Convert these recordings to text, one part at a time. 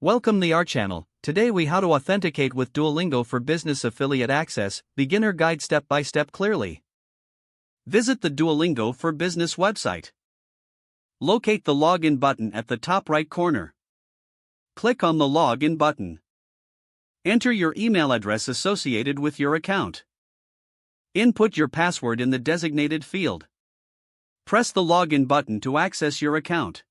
Welcome to our channel. Today we how to authenticate with Duolingo for business affiliate access, beginner guide step by step clearly. Visit the Duolingo for Business website. Locate the login button at the top right corner. Click on the login button. Enter your email address associated with your account. Input your password in the designated field. Press the login button to access your account.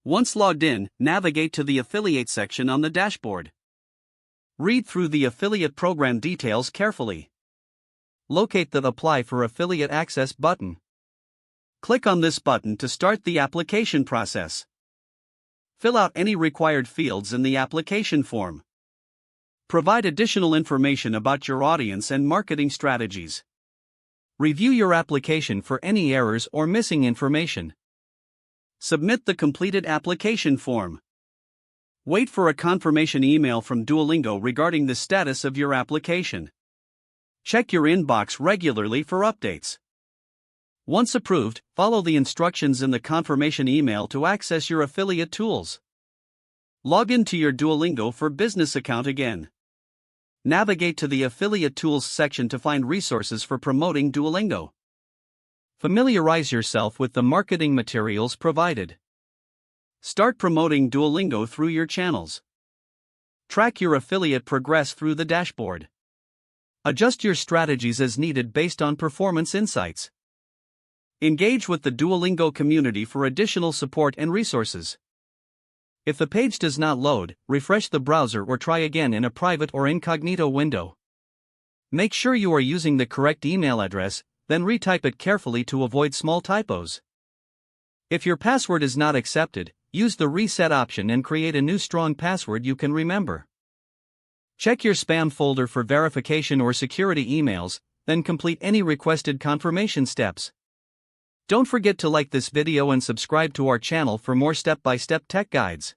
Once logged in, navigate to the affiliate section on the dashboard. Read through the affiliate program details carefully. Locate the Apply for Affiliate Access button. Click on this button to start the application process. Fill out any required fields in the application form. Provide additional information about your audience and marketing strategies. Review your application for any errors or missing information. Submit the completed application form. Wait for a confirmation email from Duolingo regarding the status of your application. Check your inbox regularly for updates. Once approved, follow the instructions in the confirmation email to access your affiliate tools. Log in to your Duolingo for Business account again. Navigate to the Affiliate Tools section to find resources for promoting Duolingo. Familiarize yourself with the marketing materials provided. Start promoting Duolingo through your channels. Track your affiliate progress through the dashboard. Adjust your strategies as needed based on performance insights. Engage with the Duolingo community for additional support and resources. If the page does not load, refresh the browser or try again in a private or incognito window. Make sure you are using the correct email address, then retype it carefully to avoid small typos. If your password is not accepted, use the reset option and create a new strong password you can remember. Check your spam folder for verification or security emails, then complete any requested confirmation steps. Don't forget to like this video and subscribe to our channel for more step-by-step tech guides.